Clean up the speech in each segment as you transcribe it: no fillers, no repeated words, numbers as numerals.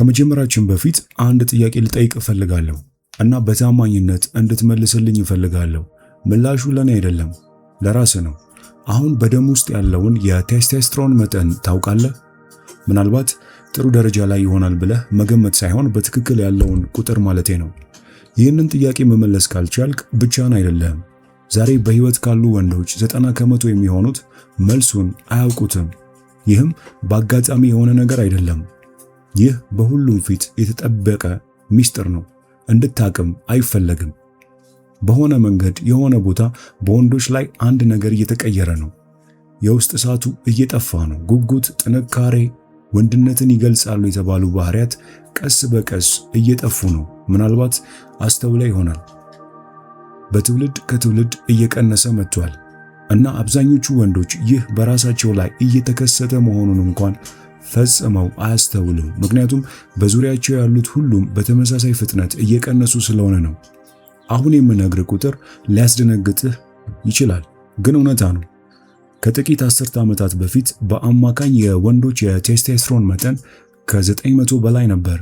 ከመጀመራችን በፊት አንድ ጥያቄ ልጠይቅ እፈልጋለሁ እና በታማኝነት እንድትመልስልኝ እፈልጋለሁ። ምላሹ ለኔ አይደለም፣ ለራስህ ነው። አሁን በደም ውስጥ ያለውን የቴስቶስትሮን መጠን ታውቃለህ? ምናልባት ጥሩ ደረጃ ላይ ይሆናል ብለህ መገመት ሳይሆን በትክክል ያለውን ቁጥር ማለቴ ነው። ይህንን ጥያቄ መመለስ ካልቻልክ ብቻህን አይደለህም። ዛሬ በህይወት ካሉ ወንዶች 90 ከመቶ የሚሆኑት መልሱን አያውቁትም። ይህም በአጋጣሚ የሆነ ነገር አይደለም። ይህ በሁሉም ፊት የተጠበቀ ሚስጥር ነው። እንድታቅም አይፈለግም። በሆነ መንገድ የሆነ ቦታ በወንዶች ላይ አንድ ነገር እየተቀየረ ነው። የውስጥ እሳቱ እየጠፋ ነው። ጉጉት፣ ጥንካሬ፣ ወንድነትን ይገልጻሉ የተባሉ ባህሪያት ቀስ በቀስ እየጠፉ ነው። ምናልባት አስተውለ ይሆናል። በትውልድ ከትውልድ እየቀነሰ መጥቷል እና አብዛኞቹ ወንዶች ይህ በራሳቸው ላይ እየተከሰተ መሆኑን እንኳን ፈጽመው አያስተውሉም። ምክንያቱም በዙሪያቸው ያሉት ሁሉም በተመሳሳይ ፍጥነት እየቀነሱ ስለሆነ ነው። አሁን የምነግርህ ቁጥር ሊያስደነግጥህ ይችላል፣ ግን እውነታ ነው። ከጥቂት አስርተ ዓመታት በፊት በአማካኝ የወንዶች የቴስቶስትሮን መጠን ከ900 በላይ ነበር።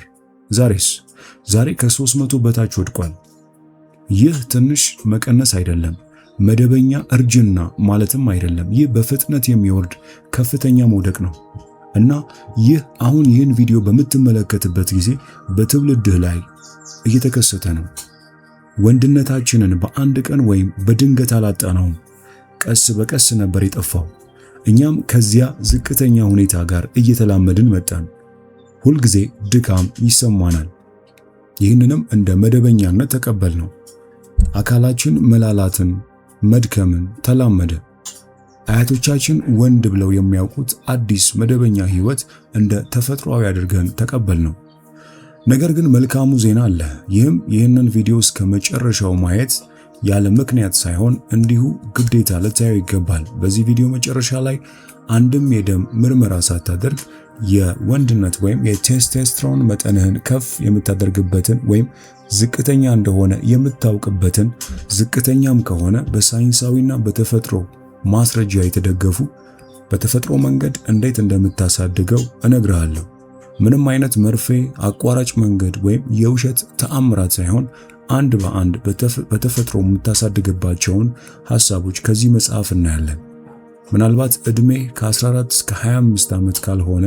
ዛሬ ከ300 በታች ወድቋል። ይህ ትንሽ መቀነስ አይደለም፣ መደበኛ እርጅና ማለትም አይደለም። ይህ በፍጥነት የሚወርድ ከፍተኛ መውደቅ ነው እና ይህ አሁን ይህን ቪዲዮ በምትመለከትበት ጊዜ በትውልድህ ላይ እየተከሰተ ነው። ወንድነታችንን በአንድ ቀን ወይም በድንገት አላጣነውም። ቀስ በቀስ ነበር የጠፋው። እኛም ከዚያ ዝቅተኛ ሁኔታ ጋር እየተላመድን መጣን። ሁልጊዜ ድካም ይሰማናል። ይህንንም እንደ መደበኛነት ተቀበልነው። አካላችን መላላትን፣ መድከምን ተላመደ። አያቶቻችን ወንድ ብለው የሚያውቁት አዲስ መደበኛ ህይወት እንደ ተፈጥሯዊ አድርገን ተቀበልነው። ነገር ግን መልካሙ ዜና አለ። ይህንን ቪዲዮ እስከ መጨረሻው ማየት ያለ ምክንያት ሳይሆን እንዲሁ ግዴታ ልታየው ይገባል። በዚህ ቪዲዮ መጨረሻ ላይ አንድም የደም ምርመራ ሳታደርግ የወንድነት ወይም የቴስቶስትሮን መጠንህን ከፍ የምታደርግበትን ወይም ዝቅተኛ እንደሆነ የምታውቅበትን፣ ዝቅተኛም ከሆነ በሳይንሳዊና በተፈጥሮ ማስረጃ የተደገፉ በተፈጥሮ መንገድ እንዴት እንደምታሳድገው እነግርሃለሁ። ምንም አይነት መርፌ፣ አቋራጭ መንገድ ወይም የውሸት ተአምራት ሳይሆን አንድ በአንድ በተፈጥሮ የምታሳድግባቸውን ሐሳቦች ከዚህ መጽሐፍ እናያለን። ምናልባት ዕድሜ ከ14 እስከ 25 ዓመት ካልሆነ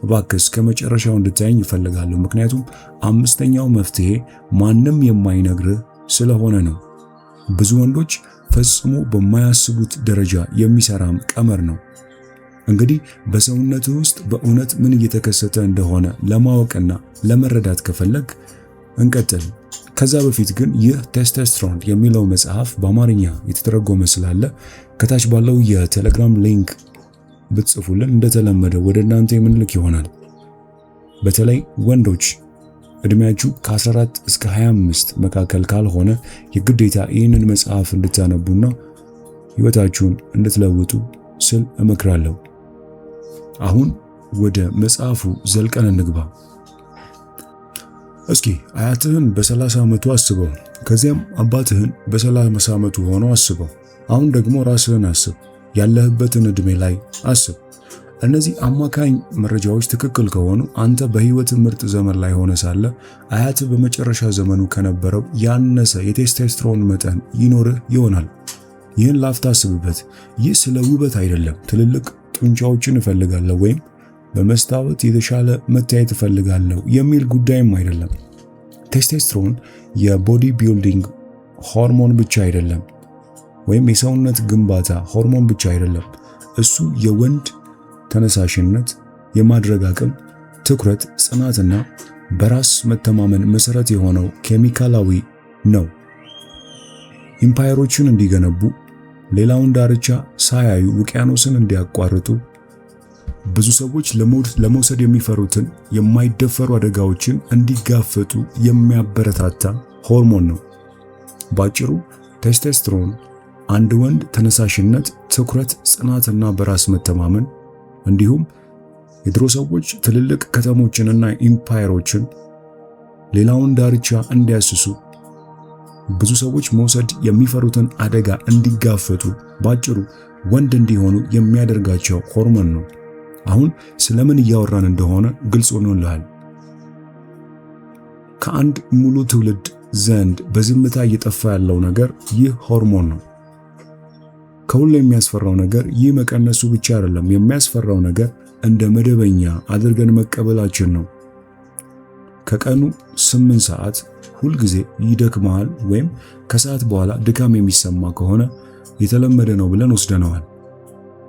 እባክህ እስከ መጨረሻው እንድታየኝ እፈልጋለሁ። ምክንያቱም አምስተኛው መፍትሄ ማንም የማይነግርህ ስለሆነ ነው። ብዙ ወንዶች ፈጽሞ በማያስቡት ደረጃ የሚሰራም ቀመር ነው። እንግዲህ በሰውነትህ ውስጥ በእውነት ምን እየተከሰተ እንደሆነ ለማወቅና ለመረዳት ከፈለግ እንቀጥል። ከዛ በፊት ግን ይህ ቴስቶስትሮን የሚለው መጽሐፍ በአማርኛ የተተረጎመ ስላለ ከታች ባለው የቴሌግራም ሊንክ ብትጽፉልን እንደተለመደው ወደ እናንተ የምንልክ ይሆናል። በተለይ ወንዶች እድሜያችሁ ከ14 እስከ 25 መካከል ካልሆነ የግዴታ ይህንን መጽሐፍ እንድታነቡና ህይወታችሁን እንድትለውጡ ስል እመክራለሁ። አሁን ወደ መጽሐፉ ዘልቀን እንግባ። እስኪ አያትህን በ30 ዓመቱ አስበው፣ ከዚያም አባትህን በ30 ዓመቱ ሆኖ አስበው። አሁን ደግሞ ራስህን አስብ፣ ያለህበትን ዕድሜ ላይ አስብ። እነዚህ አማካኝ መረጃዎች ትክክል ከሆኑ አንተ በህይወት ምርጥ ዘመን ላይ ሆነ ሳለ አያትህ በመጨረሻ ዘመኑ ከነበረው ያነሰ የቴስቶስትሮን መጠን ይኖርህ ይሆናል። ይህን ላፍታ አስብበት። ይህ ስለ ውበት አይደለም። ትልልቅ ጡንቻዎችን እፈልጋለሁ ወይም በመስታወት የተሻለ መታየት እፈልጋለሁ የሚል ጉዳይም አይደለም። ቴስቶስትሮን የቦዲ ቢልዲንግ ሆርሞን ብቻ አይደለም፣ ወይም የሰውነት ግንባታ ሆርሞን ብቻ አይደለም። እሱ የወንድ ተነሳሽነት፣ የማድረግ አቅም፣ ትኩረት፣ ጽናትና በራስ መተማመን መሰረት የሆነው ኬሚካላዊ ነው። ኢምፓየሮችን እንዲገነቡ፣ ሌላውን ዳርቻ ሳያዩ ውቅያኖስን እንዲያቋርጡ፣ ብዙ ሰዎች ለመውሰድ የሚፈሩትን የማይደፈሩ አደጋዎችን እንዲጋፈጡ የሚያበረታታ ሆርሞን ነው። ባጭሩ ቴስቶስትሮን አንድ ወንድ ተነሳሽነት፣ ትኩረት፣ ጽናትና በራስ መተማመን እንዲሁም የድሮ ሰዎች ትልልቅ ከተሞችንና ኢምፓየሮችን ሌላውን ዳርቻ እንዲያስሱ፣ ብዙ ሰዎች መውሰድ የሚፈሩትን አደጋ እንዲጋፈጡ፣ ባጭሩ ወንድ እንዲሆኑ የሚያደርጋቸው ሆርሞን ነው። አሁን ስለምን እያወራን እንደሆነ ግልጽ ሆኖልሃል። ከአንድ ሙሉ ትውልድ ዘንድ በዝምታ እየጠፋ ያለው ነገር ይህ ሆርሞን ነው። ከሁሉ የሚያስፈራው ነገር ይህ መቀነሱ ብቻ አይደለም። የሚያስፈራው ነገር እንደ መደበኛ አድርገን መቀበላችን ነው። ከቀኑ 8 ሰዓት ሁልጊዜ ይደክማል ወይም ከሰዓት በኋላ ድካም የሚሰማ ከሆነ የተለመደ ነው ብለን ወስደነዋል።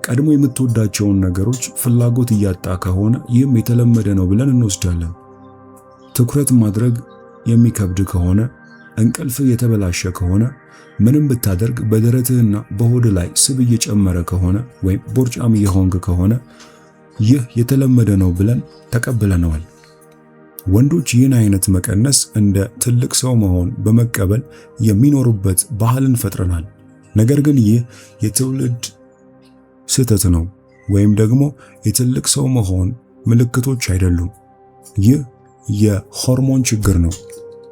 ቀድሞ የምትወዳቸውን ነገሮች ፍላጎት እያጣ ከሆነ ይህም የተለመደ ነው ብለን እንወስዳለን። ትኩረት ማድረግ የሚከብድ ከሆነ፣ እንቅልፍ የተበላሸ ከሆነ፣ ምንም ብታደርግ በደረትህና በሆድ ላይ ስብ እየጨመረ ከሆነ ወይም ቦርጫም የሆንክ ከሆነ ይህ የተለመደ ነው ብለን ተቀብለነዋል። ወንዶች ይህን አይነት መቀነስ እንደ ትልቅ ሰው መሆን በመቀበል የሚኖሩበት ባህልን ፈጥረናል። ነገር ግን ይህ የትውልድ ስህተት ነው ወይም ደግሞ የትልቅ ሰው መሆን ምልክቶች አይደሉም። ይህ የሆርሞን ችግር ነው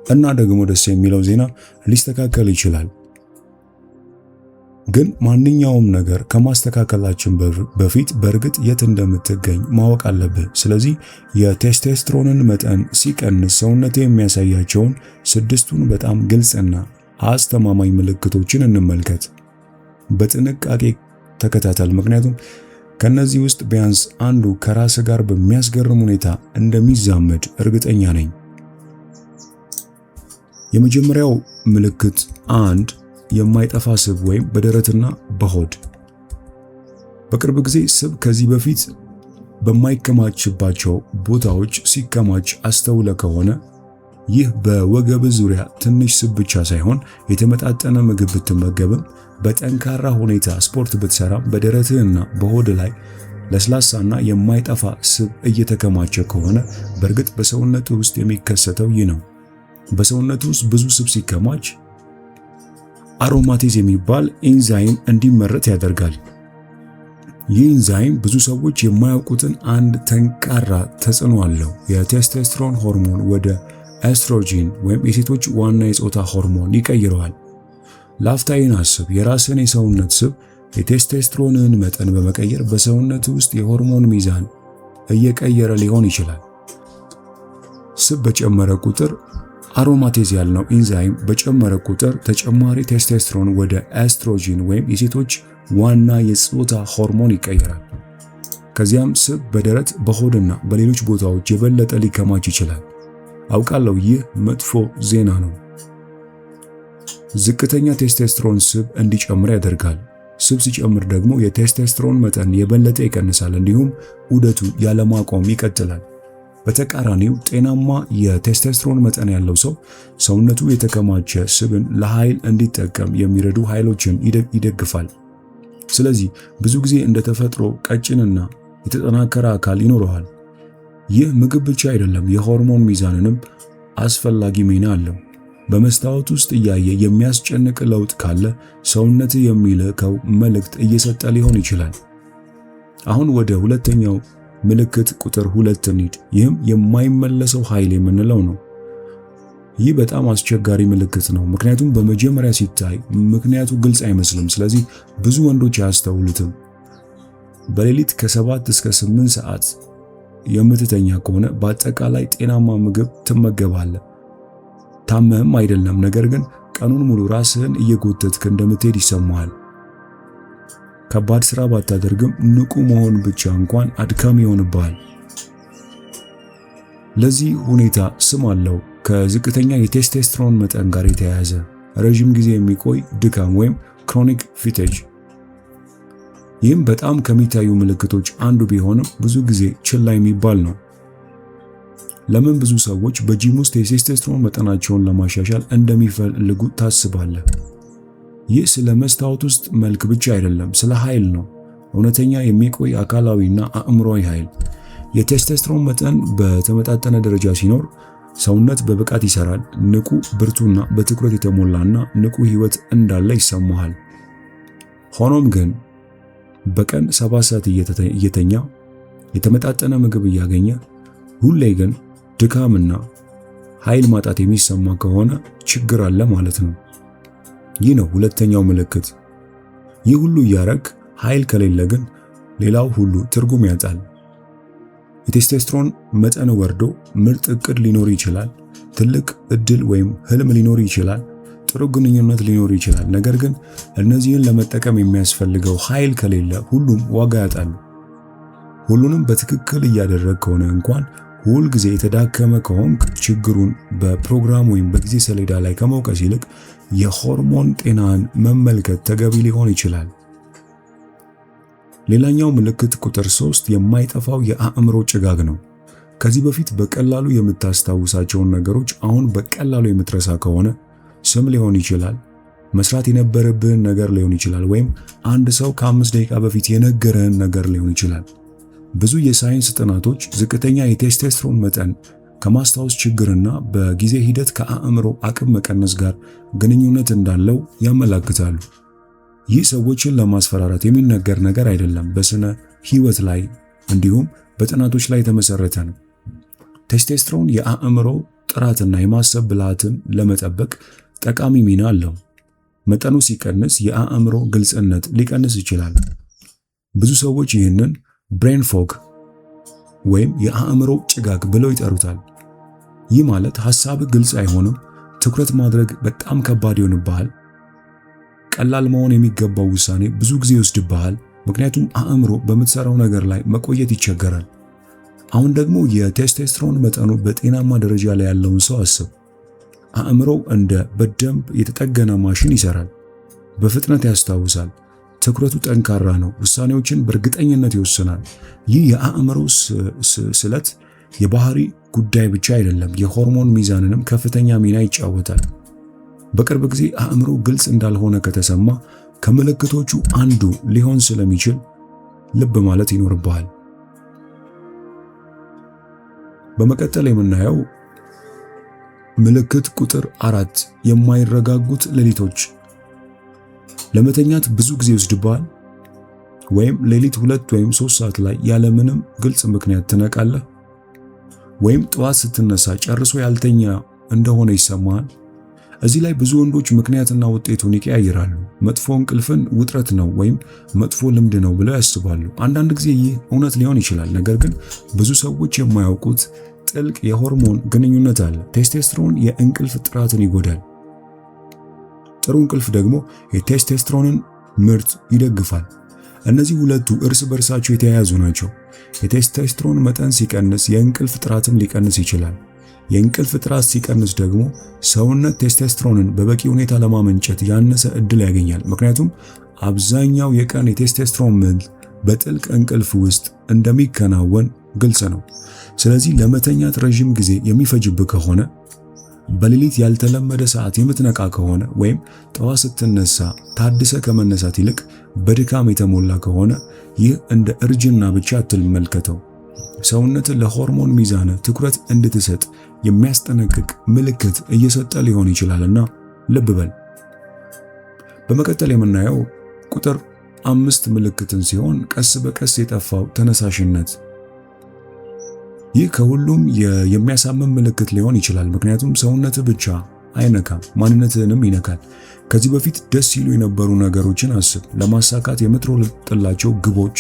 እና ደግሞ ደስ የሚለው ዜና ሊስተካከል ይችላል። ግን ማንኛውም ነገር ከማስተካከላችን በፊት በእርግጥ የት እንደምትገኝ ማወቅ አለብህ። ስለዚህ የቴስቶስትሮንን መጠን ሲቀንስ ሰውነት የሚያሳያቸውን 6ቱን በጣም ግልጽና አስተማማኝ ምልክቶችን እንመልከት። በጥንቃቄ ተከታተል፣ ምክንያቱም ከነዚህ ውስጥ ቢያንስ አንዱ ከራስ ጋር በሚያስገርም ሁኔታ እንደሚዛመድ እርግጠኛ ነኝ። የመጀመሪያው ምልክት 1 የማይጠፋ ስብ ወይም በደረትና በሆድ። በቅርብ ጊዜ ስብ ከዚህ በፊት በማይከማችባቸው ቦታዎች ሲከማች አስተውለ ከሆነ ይህ በወገብ ዙሪያ ትንሽ ስብ ብቻ ሳይሆን የተመጣጠነ ምግብ ብትመገብም በጠንካራ ሁኔታ ስፖርት ብትሰራም በደረትህና በሆድ ላይ ለስላሳና የማይጠፋ ስብ እየተከማቸ ከሆነ በእርግጥ በሰውነት ውስጥ የሚከሰተው ይህ ነው። በሰውነት ውስጥ ብዙ ስብ ሲከማች አሮማቴዝ የሚባል ኤንዛይም እንዲመረት ያደርጋል። ይህ ኤንዛይም ብዙ ሰዎች የማያውቁትን አንድ ጠንካራ ተጽዕኖ አለው። የቴስቶስትሮን ሆርሞን ወደ ኤስትሮጂን ወይም የሴቶች ዋና የጾታ ሆርሞን ይቀይረዋል። ላፍታይን አስብ። የራስን የሰውነት ስብ የቴስቶስትሮንን መጠን በመቀየር በሰውነት ውስጥ የሆርሞን ሚዛን እየቀየረ ሊሆን ይችላል። ስብ በጨመረ ቁጥር አሮማቴዝ ያልነው ኢንዛይም በጨመረ ቁጥር ተጨማሪ ቴስቶስትሮን ወደ ኤስትሮጂን ወይም የሴቶች ዋና የጾታ ሆርሞን ይቀየራል። ከዚያም ስብ በደረት በሆድና በሌሎች ቦታዎች የበለጠ ሊከማች ይችላል። አውቃለሁ ይህ መጥፎ ዜና ነው። ዝቅተኛ ቴስቶስትሮን ስብ እንዲጨምር ያደርጋል። ስብ ሲጨምር ደግሞ የቴስቶስትሮን መጠን የበለጠ ይቀንሳል፣ እንዲሁም ዑደቱ ያለማቆም ይቀጥላል። በተቃራኒው ጤናማ የቴስቶስትሮን መጠን ያለው ሰው ሰውነቱ የተከማቸ ስብን ለኃይል እንዲጠቀም የሚረዱ ኃይሎችን ይደግፋል። ስለዚህ ብዙ ጊዜ እንደ ተፈጥሮ ቀጭንና የተጠናከረ አካል ይኖረዋል። ይህ ምግብ ብቻ አይደለም፣ የሆርሞን ሚዛንንም አስፈላጊ ሚና አለው። በመስታወት ውስጥ እያየ የሚያስጨንቅ ለውጥ ካለ ሰውነት የሚልከው መልእክት እየሰጠ ሊሆን ይችላል። አሁን ወደ ሁለተኛው ምልክት ቁጥር 2 እንሂድ። ይህም የማይመለሰው ኃይል የምንለው ነው። ይህ በጣም አስቸጋሪ ምልክት ነው፣ ምክንያቱም በመጀመሪያ ሲታይ ምክንያቱ ግልጽ አይመስልም። ስለዚህ ብዙ ወንዶች አያስተውሉትም። በሌሊት ከ7 እስከ 8 ሰዓት የምትተኛ ከሆነ በአጠቃላይ ጤናማ ምግብ ትመገባለህ። ታመህም አይደለም፣ ነገር ግን ቀኑን ሙሉ ራስህን እየጎተትክ እንደምትሄድ ይሰማሃል። ከባድ ስራ ባታደርግም ንቁ መሆን ብቻ እንኳን አድካሚ ይሆንብሃል። ለዚህ ሁኔታ ስም አለው። ከዝቅተኛ የቴስቶስትሮን መጠን ጋር የተያያዘ ረጅም ጊዜ የሚቆይ ድካም ወይም ክሮኒክ ፊቲግ። ይህም በጣም ከሚታዩ ምልክቶች አንዱ ቢሆንም ብዙ ጊዜ ችላ የሚባል ነው። ለምን ብዙ ሰዎች በጂም ውስጥ የቴስቶስትሮን መጠናቸውን ለማሻሻል እንደሚፈልጉ ታስባለህ? ይህ ስለ መስታወት ውስጥ መልክ ብቻ አይደለም፣ ስለ ኃይል ነው። እውነተኛ የሚቆይ አካላዊና አእምሮአዊ ኃይል። የቴስቶስትሮን መጠን በተመጣጠነ ደረጃ ሲኖር ሰውነት በብቃት ይሰራል። ንቁ፣ ብርቱና በትኩረት የተሞላና ንቁ ህይወት እንዳለ ይሰማሃል። ሆኖም ግን በቀን 7 ሰዓት እየተኛ የተመጣጠነ ምግብ እያገኘ ሁሌ ግን ድካምና ኃይል ማጣት የሚሰማ ከሆነ ችግር አለ ማለት ነው። ይህ ነው ሁለተኛው ምልክት። ይህ ሁሉ እያረግ ኃይል ከሌለ ግን ሌላው ሁሉ ትርጉም ያጣል። የቴስቶስትሮን መጠን ወርዶ ምርጥ እቅድ ሊኖር ይችላል። ትልቅ እድል ወይም ህልም ሊኖር ይችላል። ጥሩ ግንኙነት ሊኖር ይችላል። ነገር ግን እነዚህን ለመጠቀም የሚያስፈልገው ኃይል ከሌለ ሁሉም ዋጋ ያጣሉ። ሁሉንም በትክክል እያደረግ ከሆነ እንኳን ሁል ጊዜ የተዳከመ ከሆንክ ችግሩን በፕሮግራም ወይም በጊዜ ሰሌዳ ላይ ከመውቀስ ይልቅ የሆርሞን ጤናን መመልከት ተገቢ ሊሆን ይችላል። ሌላኛው ምልክት ቁጥር 3 የማይጠፋው የአእምሮ ጭጋግ ነው። ከዚህ በፊት በቀላሉ የምታስታውሳቸውን ነገሮች አሁን በቀላሉ የምትረሳ ከሆነ ስም ሊሆን ይችላል፣ መስራት የነበረብህን ነገር ሊሆን ይችላል፣ ወይም አንድ ሰው ከ5 ደቂቃ በፊት የነገረህን ነገር ሊሆን ይችላል። ብዙ የሳይንስ ጥናቶች ዝቅተኛ የቴስቶስትሮን መጠን ከማስታወስ ችግርና በጊዜ ሂደት ከአእምሮ አቅም መቀነስ ጋር ግንኙነት እንዳለው ያመለክታሉ። ይህ ሰዎችን ለማስፈራራት የሚነገር ነገር አይደለም፣ በስነ ህይወት ላይ እንዲሁም በጥናቶች ላይ የተመሰረተ ነው። ቴስቶስትሮን የአእምሮ ጥራትና የማሰብ ብልሃትን ለመጠበቅ ጠቃሚ ሚና አለው። መጠኑ ሲቀንስ የአእምሮ ግልጽነት ሊቀንስ ይችላል። ብዙ ሰዎች ይህንን ብሬን ፎግ ወይም የአእምሮ ጭጋግ ብለው ይጠሩታል። ይህ ማለት ሐሳብ ግልጽ አይሆንም፣ ትኩረት ማድረግ በጣም ከባድ ይሆንብሃል፣ ቀላል መሆን የሚገባው ውሳኔ ብዙ ጊዜ ይወስድብሃል፣ ምክንያቱም አእምሮ በምትሰራው ነገር ላይ መቆየት ይቸገራል። አሁን ደግሞ የቴስቶስትሮን መጠኑ በጤናማ ደረጃ ላይ ያለውን ሰው አስብ። አእምሮው እንደ በደንብ የተጠገነ ማሽን ይሰራል፣ በፍጥነት ያስታውሳል፣ ትኩረቱ ጠንካራ ነው፣ ውሳኔዎችን በእርግጠኝነት ይወስናል። ይህ የአእምሮ ስለት የባህሪ ጉዳይ ብቻ አይደለም፣ የሆርሞን ሚዛንንም ከፍተኛ ሚና ይጫወታል። በቅርብ ጊዜ አእምሮ ግልጽ እንዳልሆነ ከተሰማ ከምልክቶቹ አንዱ ሊሆን ስለሚችል ልብ ማለት ይኖርብሃል። በመቀጠል የምናየው ምልክት ቁጥር 4 የማይረጋጉት ሌሊቶች። ለመተኛት ብዙ ጊዜ ይወስድብሃል፣ ወይም ሌሊት 2 ወይም 3 ሰዓት ላይ ያለምንም ግልጽ ምክንያት ትነቃለህ፣ ወይም ጠዋት ስትነሳ ጨርሶ ያልተኛ እንደሆነ ይሰማሃል። እዚህ ላይ ብዙ ወንዶች ምክንያትና ውጤቱን ይቀያይራሉ። መጥፎ እንቅልፍን ውጥረት ነው ወይም መጥፎ ልምድ ነው ብለው ያስባሉ። አንዳንድ ጊዜ ይህ እውነት ሊሆን ይችላል፣ ነገር ግን ብዙ ሰዎች የማያውቁት ጥልቅ የሆርሞን ግንኙነት አለ። ቴስቶስትሮን የእንቅልፍ ጥራትን ይጎዳል። ጥሩ እንቅልፍ ደግሞ የቴስቶስትሮንን ምርት ይደግፋል። እነዚህ ሁለቱ እርስ በርሳቸው የተያያዙ ናቸው። የቴስቶስትሮን መጠን ሲቀንስ የእንቅልፍ ጥራትም ሊቀንስ ይችላል። የእንቅልፍ ጥራት ሲቀንስ ደግሞ ሰውነት ቴስቶስትሮንን በበቂ ሁኔታ ለማመንጨት ያነሰ እድል ያገኛል። ምክንያቱም አብዛኛው የቀን የቴስቶስትሮን ምርት በጥልቅ እንቅልፍ ውስጥ እንደሚከናወን ግልጽ ነው። ስለዚህ ለመተኛት ረጅም ጊዜ የሚፈጅብህ ከሆነ፣ በሌሊት ያልተለመደ ሰዓት የምትነቃ ከሆነ፣ ወይም ጠዋት ስትነሳ ታድሰ ከመነሳት ይልቅ በድካም የተሞላ ከሆነ ይህ እንደ እርጅና ብቻ አትመልከተው። ሰውነትን ለሆርሞን ሚዛን ትኩረት እንድትሰጥ የሚያስጠነቅቅ ምልክት እየሰጠ ሊሆን ይችላልና ልብ በል። በመቀጠል የምናየው ቁጥር 5 ምልክትን ሲሆን ቀስ በቀስ የጠፋው ተነሳሽነት። ይህ ከሁሉም የሚያሳምን ምልክት ሊሆን ይችላል፣ ምክንያቱም ሰውነት ብቻ አይነካም፣ ማንነትህንም ይነካል። ከዚህ በፊት ደስ ይሉ የነበሩ ነገሮችን አስብ። ለማሳካት የምትሮጥላቸው ግቦች፣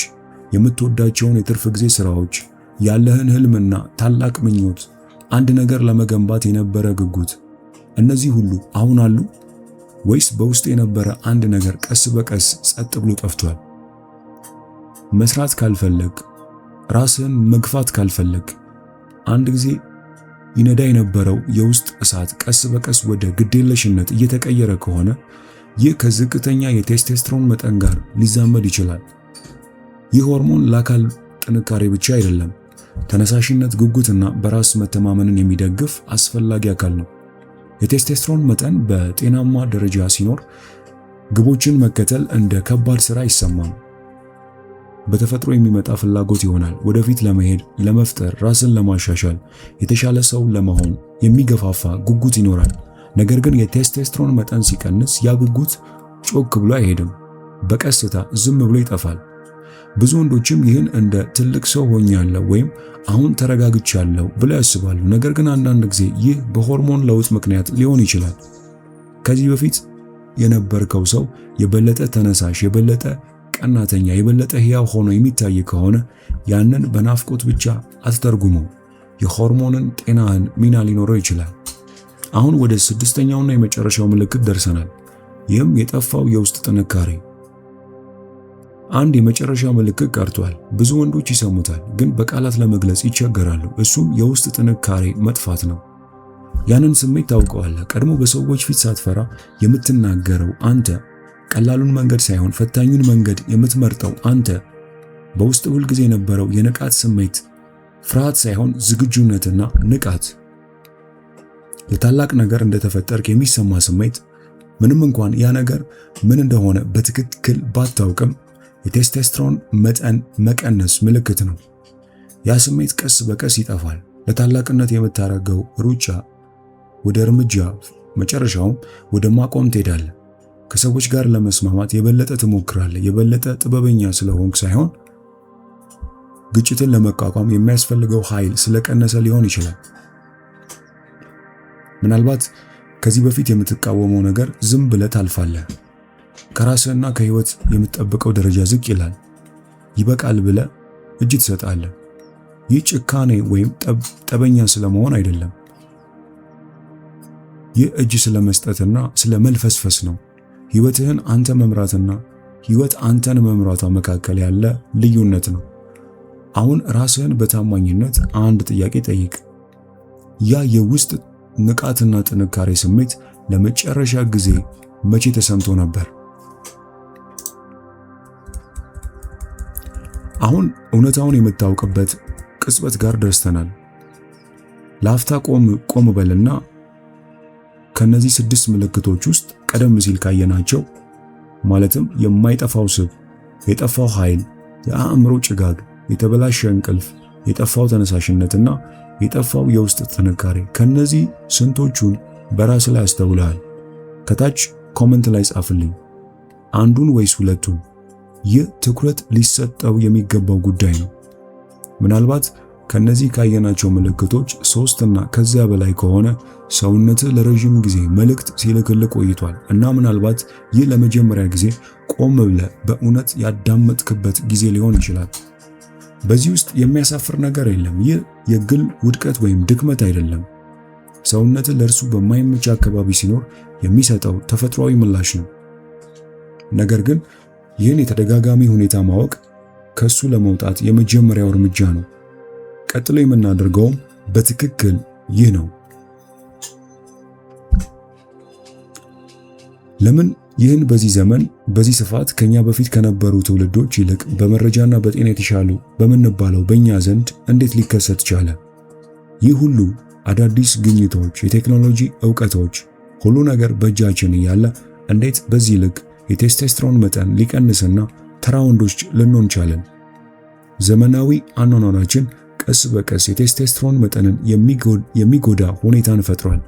የምትወዳቸውን የትርፍ ጊዜ ስራዎች፣ ያለህን ህልምና ታላቅ ምኞት፣ አንድ ነገር ለመገንባት የነበረ ጉጉት። እነዚህ ሁሉ አሁን አሉ ወይስ በውስጥ የነበረ አንድ ነገር ቀስ በቀስ ጸጥ ብሎ ጠፍቷል? መስራት ካልፈለግ፣ ራስህን መግፋት ካልፈለግ፣ አንድ ጊዜ ይነዳ የነበረው የውስጥ እሳት ቀስ በቀስ ወደ ግዴለሽነት እየተቀየረ ከሆነ ይህ ከዝቅተኛ የቴስቶስትሮን መጠን ጋር ሊዛመድ ይችላል። ይህ ሆርሞን ለአካል ጥንካሬ ብቻ አይደለም፣ ተነሳሽነት፣ ጉጉትና በራስ መተማመንን የሚደግፍ አስፈላጊ አካል ነው። የቴስቶስትሮን መጠን በጤናማ ደረጃ ሲኖር ግቦችን መከተል እንደ ከባድ ሥራ አይሰማም። በተፈጥሮ የሚመጣ ፍላጎት ይሆናል። ወደፊት ለመሄድ፣ ለመፍጠር፣ ራስን ለማሻሻል፣ የተሻለ ሰው ለመሆን የሚገፋፋ ጉጉት ይኖራል። ነገር ግን የቴስቶስትሮን መጠን ሲቀንስ ያ ጉጉት ጮክ ብሎ አይሄድም፣ በቀስታ ዝም ብሎ ይጠፋል። ብዙ ወንዶችም ይህን እንደ ትልቅ ሰው ሆኛለሁ ወይም አሁን ተረጋግቻለሁ ብለው ያስባሉ። ነገር ግን አንዳንድ ጊዜ ይህ በሆርሞን ለውጥ ምክንያት ሊሆን ይችላል። ከዚህ በፊት የነበርከው ሰው የበለጠ ተነሳሽ፣ የበለጠ ቀናተኛ፣ የበለጠ ሕያው ሆኖ የሚታይ ከሆነ ያንን በናፍቆት ብቻ አትተርጉመው። የሆርሞንን ጤናህን ሚና ሊኖረው ይችላል። አሁን ወደ ስድስተኛውና የመጨረሻው ምልክት ደርሰናል። ይህም የጠፋው የውስጥ ጥንካሬ። አንድ የመጨረሻ ምልክት ቀርቷል። ብዙ ወንዶች ይሰሙታል፣ ግን በቃላት ለመግለጽ ይቸገራሉ። እሱም የውስጥ ጥንካሬ መጥፋት ነው። ያንን ስሜት ታውቀዋለህ። ቀድሞ በሰዎች ፊት ሳትፈራ የምትናገረው አንተ፣ ቀላሉን መንገድ ሳይሆን ፈታኙን መንገድ የምትመርጠው አንተ፣ በውስጥ ሁልጊዜ የነበረው የንቃት ስሜት፣ ፍርሃት ሳይሆን ዝግጁነትና ንቃት፣ ለታላቅ ነገር እንደተፈጠርክ የሚሰማ ስሜት። ምንም እንኳን ያ ነገር ምን እንደሆነ በትክክል ባታውቅም የቴስቶስትሮን መጠን መቀነስ ምልክት ነው። ያ ስሜት ቀስ በቀስ ይጠፋል። ለታላቅነት የምታደርገው ሩጫ ወደ እርምጃ፣ መጨረሻውም ወደ ማቆም ትሄዳለህ። ከሰዎች ጋር ለመስማማት የበለጠ ትሞክራለህ። የበለጠ ጥበበኛ ስለሆንክ ሳይሆን ግጭትን ለመቋቋም የሚያስፈልገው ኃይል ስለቀነሰ ሊሆን ይችላል። ምናልባት ከዚህ በፊት የምትቃወመው ነገር ዝም ብለህ ታልፋለህ። ከራስህና ከህይወት የምትጠብቀው ደረጃ ዝቅ ይላል። ይበቃል ብለህ እጅ ትሰጣለህ። ይህ ጭካኔ ወይም ጠበኛ ስለመሆን አይደለም። ይህ እጅ ስለመስጠትና ስለመልፈስፈስ ነው። ህይወትህን አንተ መምራትና ህይወት አንተን መምራቷ መካከል ያለ ልዩነት ነው። አሁን ራስህን በታማኝነት አንድ ጥያቄ ጠይቅ። ያ የውስጥ ንቃትና ጥንካሬ ስሜት ለመጨረሻ ጊዜ መቼ ተሰምቶ ነበር? አሁን እውነታውን የምታውቅበት ቅጽበት ጋር ደርሰናል። ለአፍታ ቆም በልና ከነዚህ 6 ምልክቶች ውስጥ ቀደም ሲል ካየናቸው ማለትም የማይጠፋው ስብ፣ የጠፋው ኃይል፣ የአእምሮ ጭጋግ፣ የተበላሸ እንቅልፍ፣ የጠፋው ተነሳሽነትና የጠፋው የውስጥ ጥንካሬ፣ ከነዚህ ስንቶቹን በራስ ላይ አስተውለሃል? ከታች ኮመንት ላይ ጻፍልኝ። አንዱን ወይስ ሁለቱን? ይህ ትኩረት ሊሰጠው የሚገባው ጉዳይ ነው። ምናልባት ከነዚህ ካየናቸው ምልክቶች 3 እና ከዚያ በላይ ከሆነ ሰውነትህ ለረጅም ጊዜ መልእክት ሲልክልህ ቆይቷል እና ምናልባት ይህ ለመጀመሪያ ጊዜ ቆም ብለህ በእውነት ያዳመጥክበት ጊዜ ሊሆን ይችላል። በዚህ ውስጥ የሚያሳፍር ነገር የለም። ይህ የግል ውድቀት ወይም ድክመት አይደለም። ሰውነትህ ለእርሱ በማይመች አካባቢ ሲኖር የሚሰጠው ተፈጥሯዊ ምላሽ ነው። ነገር ግን ይህን የተደጋጋሚ ሁኔታ ማወቅ ከሱ ለመውጣት የመጀመሪያው እርምጃ ነው። ቀጥሎ የምናደርገውም በትክክል ይህ ነው። ለምን ይህን በዚህ ዘመን በዚህ ስፋት ከኛ በፊት ከነበሩ ትውልዶች ይልቅ በመረጃና በጤና የተሻሉ በምንባለው በእኛ ዘንድ እንዴት ሊከሰት ቻለ? ይህ ሁሉ አዳዲስ ግኝቶች፣ የቴክኖሎጂ ዕውቀቶች፣ ሁሉ ነገር በእጃችን እያለ እንዴት በዚህ ልክ የቴስቶስትሮን መጠን ሊቀንስና ተራ ወንዶች ልንሆን ቻለን? ዘመናዊ አኗኗራችን ቀስ በቀስ የቴስቶስትሮን መጠንን የሚጎዳ ሁኔታን ፈጥሯል።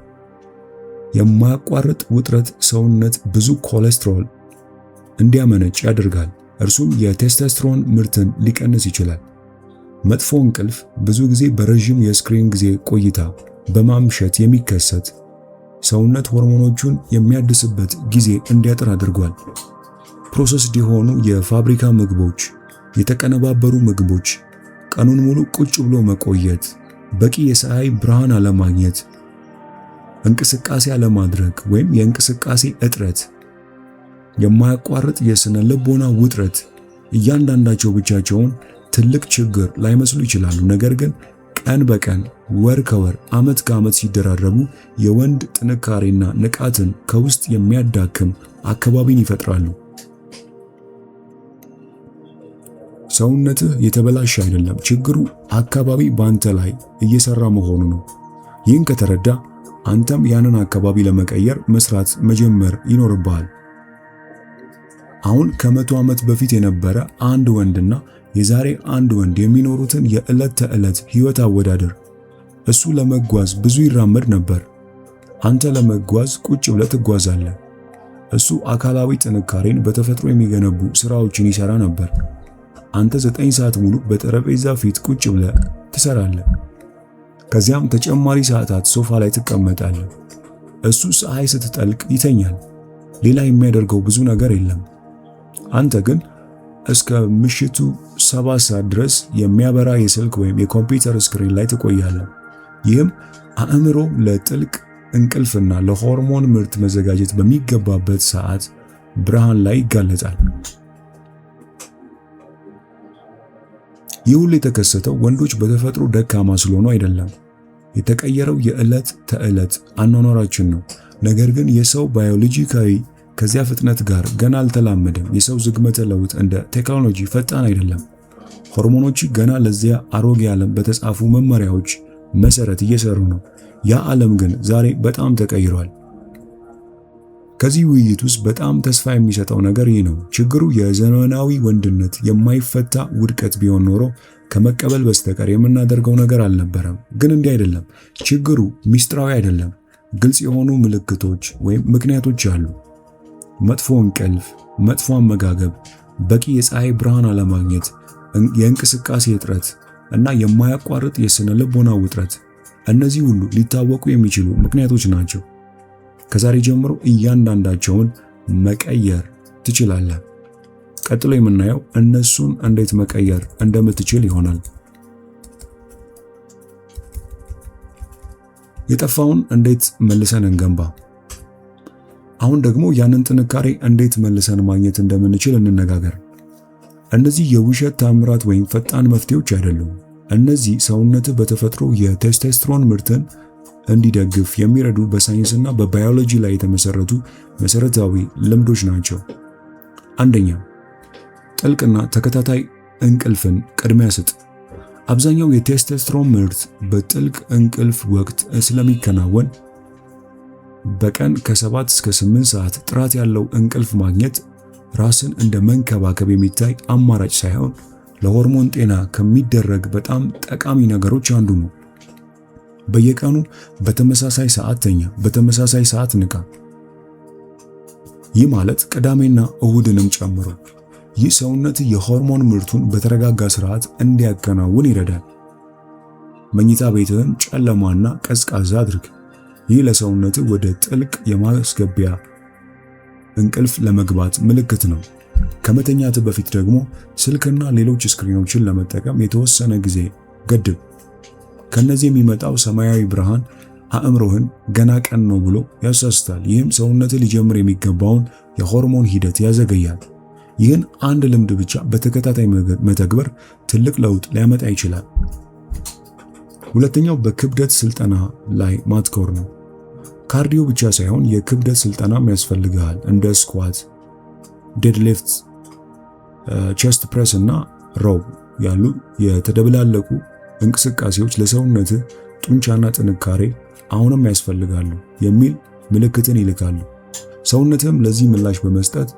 የማያቋርጥ ውጥረት ሰውነት ብዙ ኮሌስትሮል እንዲያመነጭ ያደርጋል። እርሱም የቴስቶስትሮን ምርትን ሊቀንስ ይችላል። መጥፎ እንቅልፍ ብዙ ጊዜ በረዥም የስክሪን ጊዜ ቆይታ በማምሸት የሚከሰት ሰውነት ሆርሞኖቹን የሚያድስበት ጊዜ እንዲያጥር አድርጓል። ፕሮሰስድ የሆኑ የፋብሪካ ምግቦች፣ የተቀነባበሩ ምግቦች፣ ቀኑን ሙሉ ቁጭ ብሎ መቆየት፣ በቂ የፀሐይ ብርሃን አለማግኘት፣ እንቅስቃሴ አለማድረግ ወይም የእንቅስቃሴ እጥረት፣ የማያቋርጥ የስነ ልቦና ውጥረት እያንዳንዳቸው ብቻቸውን ትልቅ ችግር ላይመስሉ ይችላሉ። ነገር ግን ቀን በቀን ወር ከወር ዓመት ከዓመት ሲደራረቡ የወንድ ጥንካሬና ንቃትን ከውስጥ የሚያዳክም አካባቢን ይፈጥራሉ። ሰውነትህ የተበላሸ አይደለም። ችግሩ አካባቢ ባንተ ላይ እየሰራ መሆኑ ነው። ይህን ከተረዳ አንተም ያንን አካባቢ ለመቀየር መስራት መጀመር ይኖርብሃል። አሁን ከ100 ዓመት በፊት የነበረ አንድ ወንድና የዛሬ አንድ ወንድ የሚኖሩትን የዕለት ተዕለት ሕይወት አወዳደር። እሱ ለመጓዝ ብዙ ይራመድ ነበር። አንተ ለመጓዝ ቁጭ ብለህ ትጓዛለህ። እሱ አካላዊ ጥንካሬን በተፈጥሮ የሚገነቡ ስራዎችን ይሰራ ነበር። አንተ 9 ሰዓት ሙሉ በጠረጴዛ ፊት ቁጭ ብለህ ትሰራለህ። ከዚያም ተጨማሪ ሰዓታት ሶፋ ላይ ትቀመጣለህ። እሱ ፀሐይ ስትጠልቅ ይተኛል። ሌላ የሚያደርገው ብዙ ነገር የለም። አንተ ግን እስከ ምሽቱ 7 ሰዓት ድረስ የሚያበራ የስልክ ወይም የኮምፒውተር ስክሪን ላይ ትቆያለህ። ይህም አእምሮ ለጥልቅ እንቅልፍና ለሆርሞን ምርት መዘጋጀት በሚገባበት ሰዓት ብርሃን ላይ ይጋለጣል። ይህ ሁሉ የተከሰተው ወንዶች በተፈጥሮ ደካማ ስለሆኑ አይደለም። የተቀየረው የዕለት ተዕለት አኗኗራችን ነው። ነገር ግን የሰው ባዮሎጂካዊ ከዚያ ፍጥነት ጋር ገና አልተላመደም። የሰው ዝግመተ ለውጥ እንደ ቴክኖሎጂ ፈጣን አይደለም። ሆርሞኖች ገና ለዚያ አሮጌ ዓለም በተጻፉ መመሪያዎች መሰረት እየሰሩ ነው። ያ ዓለም ግን ዛሬ በጣም ተቀይሯል። ከዚህ ውይይት ውስጥ በጣም ተስፋ የሚሰጠው ነገር ይህ ነው። ችግሩ የዘመናዊ ወንድነት የማይፈታ ውድቀት ቢሆን ኖሮ ከመቀበል በስተቀር የምናደርገው ነገር አልነበረም። ግን እንዲህ አይደለም። ችግሩ ሚስጥራዊ አይደለም። ግልጽ የሆኑ ምልክቶች ወይም ምክንያቶች አሉ። መጥፎ እንቅልፍ፣ መጥፎ አመጋገብ፣ በቂ የፀሐይ ብርሃን አለማግኘት፣ የእንቅስቃሴ እጥረት እና የማያቋርጥ የስነ ልቦና ውጥረት። እነዚህ ሁሉ ሊታወቁ የሚችሉ ምክንያቶች ናቸው። ከዛሬ ጀምሮ እያንዳንዳቸውን መቀየር ትችላለህ። ቀጥሎ የምናየው እነሱን እንዴት መቀየር እንደምትችል ይሆናል። የጠፋውን እንዴት መልሰን እንገንባ። አሁን ደግሞ ያንን ጥንካሬ እንዴት መልሰን ማግኘት እንደምንችል እንነጋገር። እነዚህ የውሸት ታምራት ወይም ፈጣን መፍትሄዎች አይደሉም። እነዚህ ሰውነትህ በተፈጥሮ የቴስቶስትሮን ምርትን እንዲደግፍ የሚረዱ በሳይንስና በባዮሎጂ ላይ የተመሰረቱ መሰረታዊ ልምዶች ናቸው። አንደኛ፣ ጥልቅና ተከታታይ እንቅልፍን ቅድሚያ ስጥ። አብዛኛው የቴስቶስትሮን ምርት በጥልቅ እንቅልፍ ወቅት ስለሚከናወን በቀን ከ7 እስከ 8 ሰዓት ጥራት ያለው እንቅልፍ ማግኘት ራስን እንደ መንከባከብ የሚታይ አማራጭ ሳይሆን ለሆርሞን ጤና ከሚደረግ በጣም ጠቃሚ ነገሮች አንዱ ነው። በየቀኑ በተመሳሳይ ሰዓት ተኛ፣ በተመሳሳይ ሰዓት ንቃ። ይህ ማለት ቅዳሜና እሁድንም ጨምሮ። ይህ ሰውነት የሆርሞን ምርቱን በተረጋጋ ስርዓት እንዲያከናውን ይረዳል። መኝታ ቤትህን ጨለማና ቀዝቃዛ አድርግ። ይህ ለሰውነት ወደ ጥልቅ የማስገቢያ እንቅልፍ ለመግባት ምልክት ነው። ከመተኛት በፊት ደግሞ ስልክና ሌሎች ስክሪኖችን ለመጠቀም የተወሰነ ጊዜ ገድብ። ከነዚህ የሚመጣው ሰማያዊ ብርሃን አእምሮህን ገና ቀን ነው ብሎ ያሳስታል። ይህም ሰውነት ሊጀምር የሚገባውን የሆርሞን ሂደት ያዘገያል። ይህን አንድ ልምድ ብቻ በተከታታይ መተግበር ትልቅ ለውጥ ሊያመጣ ይችላል። ሁለተኛው በክብደት ስልጠና ላይ ማትኮር ነው። ካርዲዮ ብቻ ሳይሆን የክብደት ስልጠናም ያስፈልግሃል። እንደ ስኳት፣ ዴድሊፍት፣ ቼስት ፕሬስ እና ሮው ያሉ የተደበላለቁ እንቅስቃሴዎች ለሰውነት ጡንቻና ጥንካሬ አሁንም ያስፈልጋሉ የሚል ምልክትን ይልካሉ። ሰውነትም ለዚህ ምላሽ በመስጠት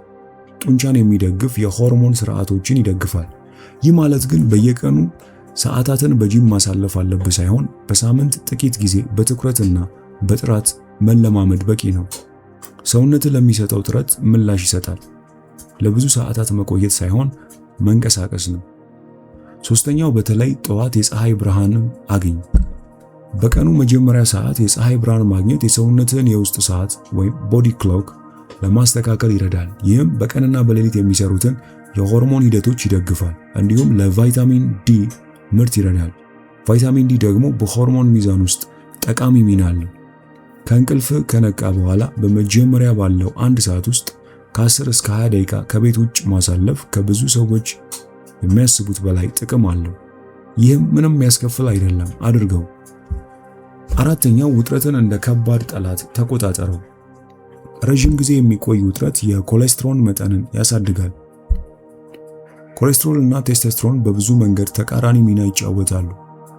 ጡንቻን የሚደግፍ የሆርሞን ስርዓቶችን ይደግፋል። ይህ ማለት ግን በየቀኑ ሰዓታትን በጂም ማሳለፍ አለብህ ሳይሆን በሳምንት ጥቂት ጊዜ በትኩረትና በጥራት መለማመድ በቂ ነው። ሰውነት ለሚሰጠው ጥረት ምላሽ ይሰጣል። ለብዙ ሰዓታት መቆየት ሳይሆን መንቀሳቀስ ነው። ሶስተኛው በተለይ ጠዋት የፀሐይ ብርሃንን አግኝ። በቀኑ መጀመሪያ ሰዓት የፀሐይ ብርሃን ማግኘት የሰውነትን የውስጥ ሰዓት ወይም ቦዲ ክሎክ ለማስተካከል ይረዳል። ይህም በቀንና በሌሊት የሚሰሩትን የሆርሞን ሂደቶች ይደግፋል። እንዲሁም ለቫይታሚን ዲ ምርት ይረዳል። ቫይታሚን ዲ ደግሞ በሆርሞን ሚዛን ውስጥ ጠቃሚ ሚና አለው። ከእንቅልፍ ከነቃ በኋላ በመጀመሪያ ባለው 1 ሰዓት ውስጥ ከ10 እስከ 20 ደቂቃ ከቤት ውጭ ማሳለፍ ከብዙ ሰዎች የሚያስቡት በላይ ጥቅም አለው። ይህም ምንም ያስከፍል አይደለም፣ አድርገው። አራተኛው ውጥረትን እንደ ከባድ ጠላት ተቆጣጠረው። ረጅም ጊዜ የሚቆይ ውጥረት የኮሌስትሮል መጠንን ያሳድጋል። ኮሌስትሮል እና ቴስቶስትሮን በብዙ መንገድ ተቃራኒ ሚና ይጫወታሉ።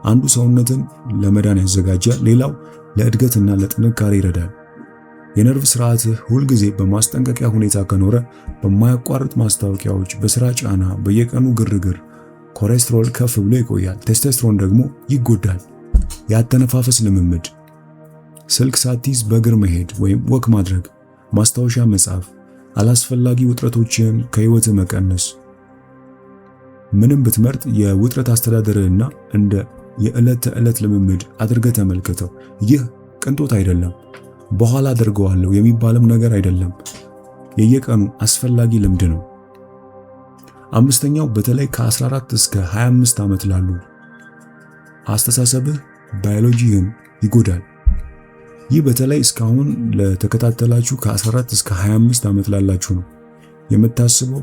አንዱ ሰውነትን ለመዳን ያዘጋጃል፣ ሌላው ለእድገትና ለጥንካሬ ይረዳል። የነርቭ ስርዓትህ ሁልጊዜ በማስጠንቀቂያ ሁኔታ ከኖረ በማያቋርጥ ማስታወቂያዎች፣ በስራ ጫና፣ በየቀኑ ግርግር ኮሌስትሮል ከፍ ብሎ ይቆያል። ቴስቶስትሮን ደግሞ ይጎዳል። የአተነፋፈስ ልምምድ፣ ስልክ ሳትይዝ በእግር መሄድ ወይም ወክ ማድረግ፣ ማስታወሻ መጻፍ፣ አላስፈላጊ ውጥረቶችን ከህይወት መቀነስ። ምንም ብትመርጥ የውጥረት አስተዳደርና እንደ የዕለት ተዕለት ልምምድ አድርገህ ተመልከተው። ይህ ቅንጦት አይደለም፣ በኋላ አድርገዋለሁ የሚባልም ነገር አይደለም። የየቀኑ አስፈላጊ ልምድ ነው። አምስተኛው በተለይ ከ14 እስከ 25 ዓመት ላሉ አስተሳሰብህ ባዮሎጂህን ይጎዳል። ይህ በተለይ እስካሁን ለተከታተላችሁ ከ14 እስከ 25 ዓመት ላላችሁ ነው። የምታስበው፣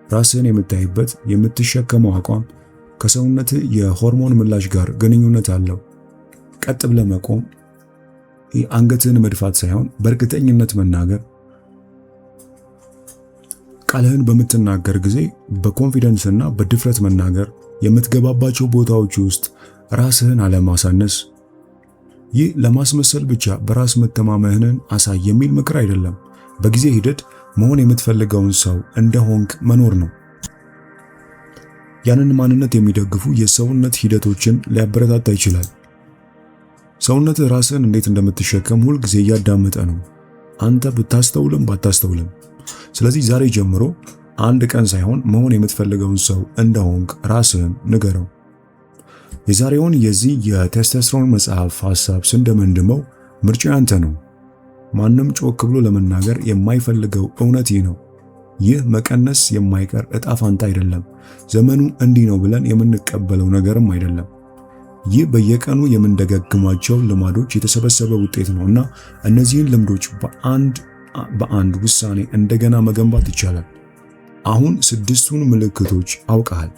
ራስህን የምታይበት፣ የምትሸከመው አቋም ከሰውነት የሆርሞን ምላሽ ጋር ግንኙነት አለው። ቀጥ ብለህ መቆም፣ አንገትህን መድፋት ሳይሆን በእርግጠኝነት መናገር፣ ቃልህን በምትናገር ጊዜ በኮንፊደንስ እና በድፍረት መናገር፣ የምትገባባቸው ቦታዎች ውስጥ ራስህን አለማሳነስ። ይህ ለማስመሰል ብቻ በራስ መተማመንህን አሳይ የሚል ምክር አይደለም። በጊዜ ሂደት መሆን የምትፈልገውን ሰው እንደሆንክ መኖር ነው። ያንን ማንነት የሚደግፉ የሰውነት ሂደቶችን ሊያበረታታ ይችላል። ሰውነት ራስህን እንዴት እንደምትሸከም ሁል ጊዜ እያዳመጠ ነው፣ አንተ ብታስተውልም ባታስተውልም። ስለዚህ ዛሬ ጀምሮ አንድ ቀን ሳይሆን መሆን የምትፈልገውን ሰው እንደሆንክ ራስህን ንገረው። የዛሬውን የዚህ የቴስቶስትሮን መጽሐፍ ሐሳብ ስንደመድመው ምርጫ ያንተ ነው። ማንም ጮክ ብሎ ለመናገር የማይፈልገው እውነት ይህ ነው። ይህ መቀነስ የማይቀር ዕጣ ፋንታ አይደለም። ዘመኑ እንዲህ ነው ብለን የምንቀበለው ነገርም አይደለም። ይህ በየቀኑ የምንደጋግማቸው ልማዶች የተሰበሰበ ውጤት ነው እና እነዚህን ልምዶች በአንድ ውሳኔ እንደገና መገንባት ይቻላል። አሁን 6ቱን ምልክቶች አውቀሃል።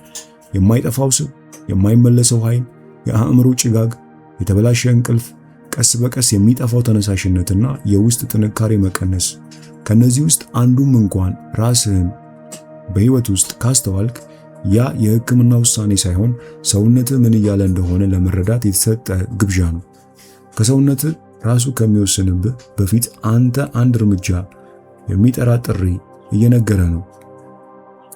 የማይጠፋው ስብ፣ የማይመለሰው ኃይል፣ የአእምሮ ጭጋግ፣ የተበላሸ እንቅልፍ፣ ቀስ በቀስ የሚጠፋው ተነሳሽነትና የውስጥ ጥንካሬ መቀነስ። ከነዚህ ውስጥ አንዱም እንኳን ራስህን በህይወት ውስጥ ካስተዋልክ ያ የህክምና ውሳኔ ሳይሆን ሰውነትህ ምን እያለ እንደሆነ ለመረዳት የተሰጠ ግብዣ ነው። ከሰውነትህ ራሱ ከሚወስንብህ በፊት አንተ አንድ እርምጃ የሚጠራ ጥሪ እየነገረ ነው።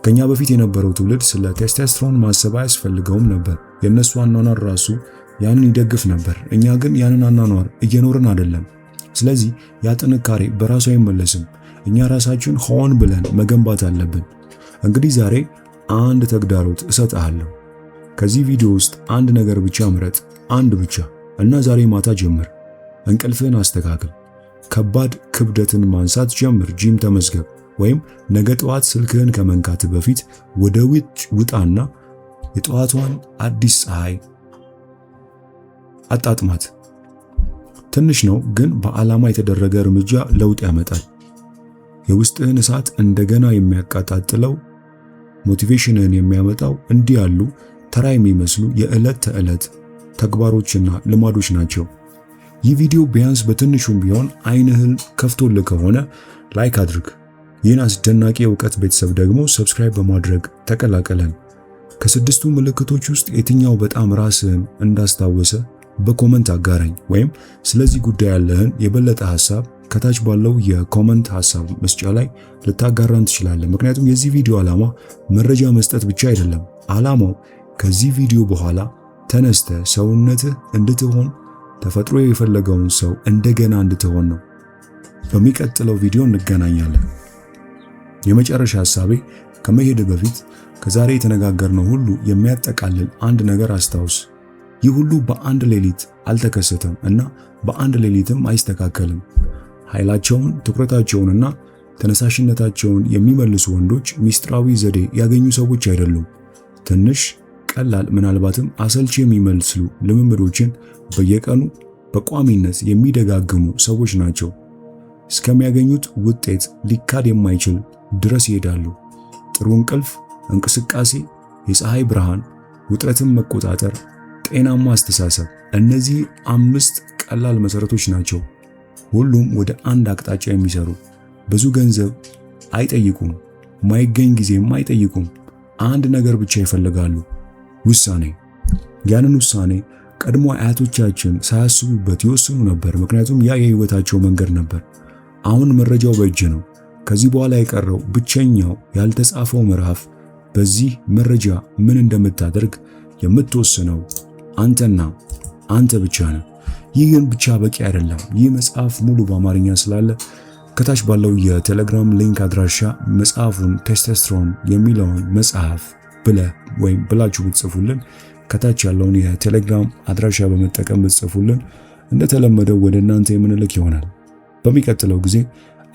ከኛ በፊት የነበረው ትውልድ ስለ ቴስቶስትሮን ማሰብ አያስፈልገውም ነበር። የነሱ አኗኗር ራሱ ያንን ይደግፍ ነበር። እኛ ግን ያንን አኗኗር እየኖርን አይደለም። ስለዚህ ያ ጥንካሬ በራሱ አይመለስም። እኛ ራሳችን ሆን ብለን መገንባት አለብን። እንግዲህ ዛሬ አንድ ተግዳሮት እሰጥሃለሁ። ከዚህ ቪዲዮ ውስጥ አንድ ነገር ብቻ ምረጥ፣ አንድ ብቻ፣ እና ዛሬ ማታ ጀምር። እንቅልፍህን አስተካክል። ከባድ ክብደትን ማንሳት ጀምር። ጂም ተመዝገብ። ወይም ነገ ጠዋት ስልክህን ከመንካት በፊት ወደ ውጭ ውጣና የጠዋቷን አዲስ ፀሐይ አጣጥማት። ትንሽ ነው፣ ግን በዓላማ የተደረገ እርምጃ ለውጥ ያመጣል። የውስጥህን እሳት እንደገና የሚያቀጣጥለው፣ ሞቲቬሽንህን የሚያመጣው እንዲህ ያሉ ተራ የሚመስሉ የዕለት ተዕለት ተግባሮችና ልማዶች ናቸው። ይህ ቪዲዮ ቢያንስ በትንሹም ቢሆን ዓይንህን ከፍቶልህ ከሆነ ላይክ አድርግ። ይህን አስደናቂ የእውቀት ቤተሰብ ደግሞ ሰብስክራይብ በማድረግ ተቀላቀለን። ከ6ቱ ምልክቶች ውስጥ የትኛው በጣም ራስህን እንዳስታወሰ በኮመንት አጋራኝ። ወይም ስለዚህ ጉዳይ ያለህን የበለጠ ሐሳብ ከታች ባለው የኮመንት ሐሳብ መስጫ ላይ ልታጋራን ትችላለህ። ምክንያቱም የዚህ ቪዲዮ ዓላማ መረጃ መስጠት ብቻ አይደለም። ዓላማው ከዚህ ቪዲዮ በኋላ ተነስተህ ሰውነትህ እንድትሆን፣ ተፈጥሮ የፈለገውን ሰው እንደገና እንድትሆን ነው። በሚቀጥለው ቪዲዮ እንገናኛለን። የመጨረሻ ሐሳቤ ከመሄድ በፊት ከዛሬ የተነጋገርነው ሁሉ የሚያጠቃልል አንድ ነገር አስታውስ። ይህ ሁሉ በአንድ ሌሊት አልተከሰተም እና በአንድ ሌሊትም አይስተካከልም። ኃይላቸውን፣ ትኩረታቸውንና ተነሳሽነታቸውን የሚመልሱ ወንዶች ሚስጥራዊ ዘዴ ያገኙ ሰዎች አይደሉም። ትንሽ፣ ቀላል፣ ምናልባትም አሰልቺ የሚመስሉ ልምምዶችን በየቀኑ በቋሚነት የሚደጋግሙ ሰዎች ናቸው። እስከሚያገኙት ውጤት ሊካድ የማይችል ድረስ ይሄዳሉ። ጥሩ እንቅልፍ፣ እንቅስቃሴ፣ የፀሐይ ብርሃን፣ ውጥረትን መቆጣጠር፣ ጤናማ አስተሳሰብ፣ እነዚህ 5 ቀላል መሰረቶች ናቸው። ሁሉም ወደ አንድ አቅጣጫ የሚሰሩ። ብዙ ገንዘብ አይጠይቁም፣ ማይገኝ ጊዜም አይጠይቁም። አንድ ነገር ብቻ ይፈልጋሉ፣ ውሳኔ። ያንን ውሳኔ ቀድሞ አያቶቻችን ሳያስቡበት ይወስኑ ነበር፣ ምክንያቱም ያ የህይወታቸው መንገድ ነበር። አሁን መረጃው በእጅ ነው። ከዚህ በኋላ የቀረው ብቸኛው ያልተጻፈው ምዕራፍ በዚህ መረጃ ምን እንደምታደርግ የምትወስነው አንተና አንተ ብቻ ነህ። ይህ ግን ብቻ በቂ አይደለም። ይህ መጽሐፍ ሙሉ በአማርኛ ስላለ ከታች ባለው የቴሌግራም ሊንክ አድራሻ መጽሐፉን ቴስቶስትሮን የሚለውን መጽሐፍ ብላችሁ ብትጽፉልን፣ ከታች ያለውን የቴሌግራም አድራሻ በመጠቀም ብትጽፉልን እንደተለመደው ወደ እናንተ የምንልክ ይሆናል። በሚቀጥለው ጊዜ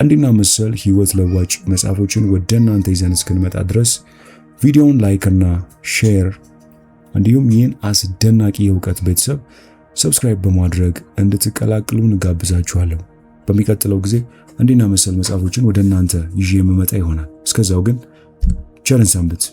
እንዲና መሰል ህይወት ለዋጭ መጽሐፎችን ወደ እናንተ ይዘን እስክንመጣ ድረስ ቪዲዮውን ላይክ እና ሼር እንዲሁም ይህን አስደናቂ የእውቀት ቤተሰብ ሰብስክራይብ በማድረግ እንድትቀላቅሉ እንጋብዛችኋለሁ። በሚቀጥለው ጊዜ እንዲና መሰል መጽሐፎችን ወደ እናንተ ይዤ የምመጣ ይሆናል። እስከዛው ግን ቸርን ሰንብት።